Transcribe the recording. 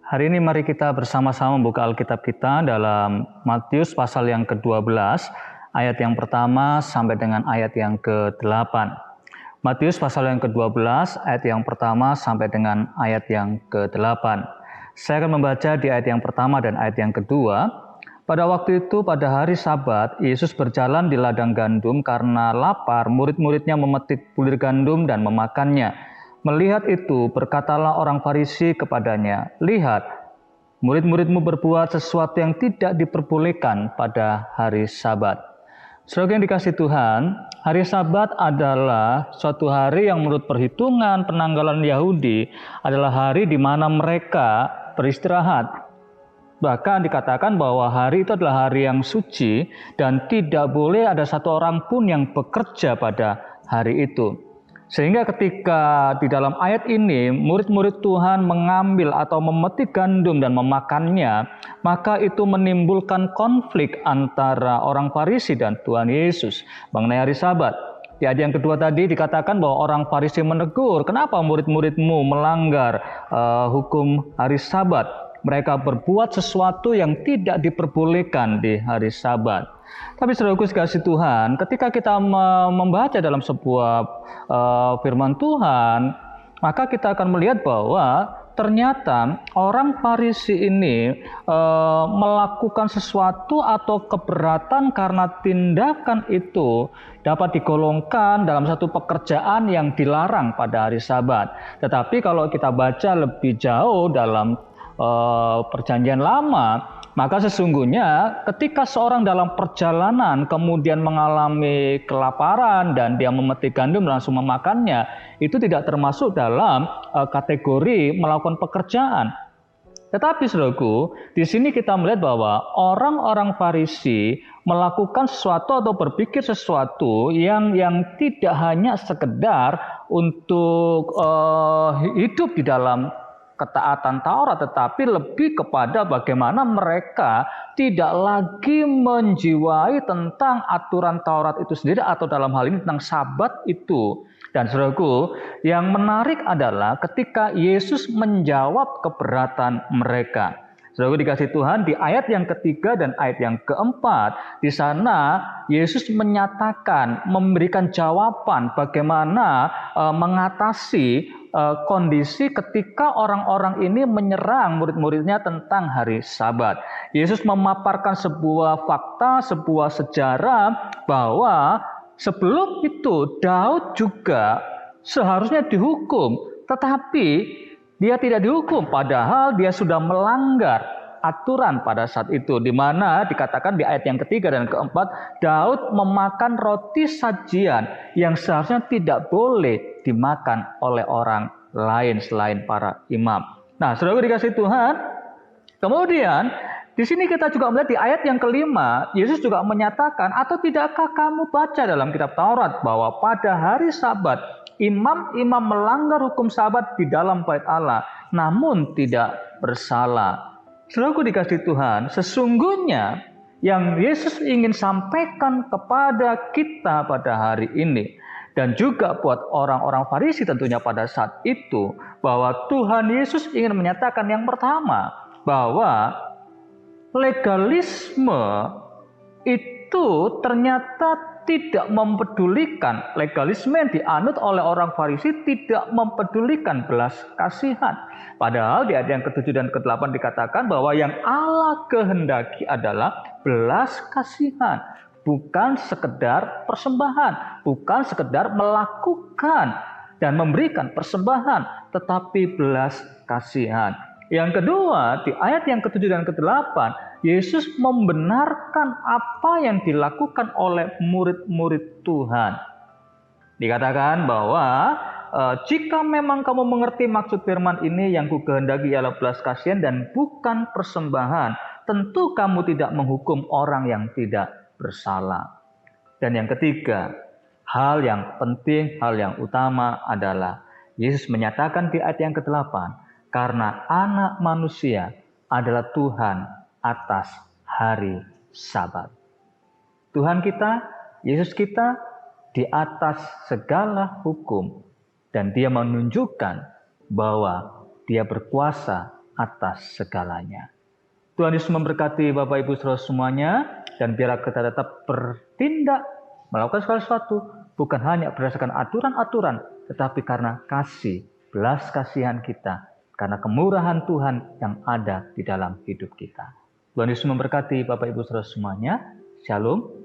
Hari ini mari kita bersama-sama membuka Alkitab kita dalam Matius pasal yang ke-12, ayat yang pertama sampai dengan ayat yang ke-8. Matius pasal yang ke-12, ayat yang pertama sampai dengan ayat yang ke-8. Saya akan membaca di ayat yang pertama dan ayat yang kedua. Pada waktu itu, pada hari Sabat, Yesus berjalan di ladang gandum karena lapar. Murid-muridnya memetik bulir gandum dan memakannya. Melihat itu, berkatalah orang Farisi kepadanya, "Lihat, murid-muridmu berbuat sesuatu yang tidak diperbolehkan pada hari Sabat." Saudara yang dikasihi Tuhan, hari Sabat adalah suatu hari yang menurut perhitungan penanggalan Yahudi adalah hari di mana mereka beristirahat. Bahkan dikatakan bahwa hari itu adalah hari yang suci dan tidak boleh ada satu orang pun yang bekerja pada hari itu. Sehingga ketika di dalam ayat ini murid-murid Tuhan mengambil atau memetik gandum dan memakannya, maka itu menimbulkan konflik antara orang Farisi dan Tuhan Yesus mengenai hari Sabat. Di ayat yang kedua tadi dikatakan bahwa orang Farisi menegur, "Kenapa murid-muridmu melanggar hukum hari Sabat? Mereka berbuat sesuatu yang tidak diperbolehkan di hari Sabat." Tapi saudaraku sekasih Tuhan, ketika kita membaca dalam sebuah firman Tuhan, maka kita akan melihat bahwa ternyata orang Farisi ini melakukan sesuatu atau keberatan karena tindakan itu dapat digolongkan dalam satu pekerjaan yang dilarang pada hari Sabat. Tetapi kalau kita baca lebih jauh dalam Perjanjian Lama, maka sesungguhnya ketika seorang dalam perjalanan kemudian mengalami kelaparan dan dia memetik gandum langsung memakannya, itu tidak termasuk dalam kategori melakukan pekerjaan. Tetapi saudaraku, di sini kita melihat bahwa orang-orang Farisi melakukan sesuatu atau berpikir sesuatu yang tidak hanya sekedar untuk hidup di dalam ketaatan Taurat, tetapi lebih kepada bagaimana mereka tidak lagi menjiwai tentang aturan Taurat itu sendiri atau dalam hal ini tentang Sabat itu. Dan saudaraku, yang menarik adalah ketika Yesus menjawab keberatan mereka. Saudaraku dikasih Tuhan, di ayat yang ketiga dan ayat yang keempat, di sana Yesus menyatakan, memberikan jawaban bagaimana mengatasi kondisi ketika orang-orang ini menyerang murid-muridnya tentang hari Sabat. Yesus memaparkan sebuah fakta, sebuah sejarah bahwa sebelum itu Daud juga seharusnya dihukum, tetapi dia tidak dihukum padahal dia sudah melanggar aturan pada saat itu, di mana dikatakan di ayat yang ketiga dan keempat, Daud memakan roti sajian yang seharusnya tidak boleh dimakan oleh orang lain selain para imam. Nah, saudara dikasih Tuhan, kemudian di sini kita juga melihat di ayat yang kelima, Yesus juga menyatakan, "Atau tidakkah kamu baca dalam kitab Taurat bahwa pada hari Sabat imam-imam melanggar hukum Sabat di dalam bait Allah, namun tidak bersalah." Saudaraku dikasih Tuhan, sesungguhnya yang Yesus ingin sampaikan kepada kita pada hari ini, dan juga buat orang-orang Farisi tentunya pada saat itu, bahwa Tuhan Yesus ingin menyatakan yang pertama, bahwa legalisme itu ternyata tidak mempedulikan, legalisme yang dianut oleh orang Farisi tidak mempedulikan belas kasihan. Padahal di ayat yang ke-7 dan ke-8 dikatakan bahwa yang Allah kehendaki adalah belas kasihan, bukan sekedar persembahan, bukan sekedar melakukan dan memberikan persembahan, tetapi belas kasihan. Yang kedua, di ayat yang ke-7 dan ke-8, Yesus membenarkan apa yang dilakukan oleh murid-murid Tuhan. Dikatakan bahwa jika memang kamu mengerti maksud firman ini, yang kukehendaki ialah belas kasihan dan bukan persembahan, tentu kamu tidak menghukum orang yang tidak bersalah. Dan yang ketiga, hal yang penting, hal yang utama adalah Yesus menyatakan di ayat yang ke-8, karena anak manusia adalah Tuhan atas hari Sabat. Tuhan kita, Yesus kita di atas segala hukum, dan dia menunjukkan bahwa dia berkuasa atas segalanya. Tuhan Yesus memberkati Bapak Ibu Saudara semuanya, dan biar kita tetap bertindak, melakukan segala sesuatu, bukan hanya berdasarkan aturan-aturan, tetapi karena kasih, belas kasihan kita, karena kemurahan Tuhan yang ada di dalam hidup kita. Tuhan Yesus memberkati Bapak Ibu Saudara semuanya. Shalom.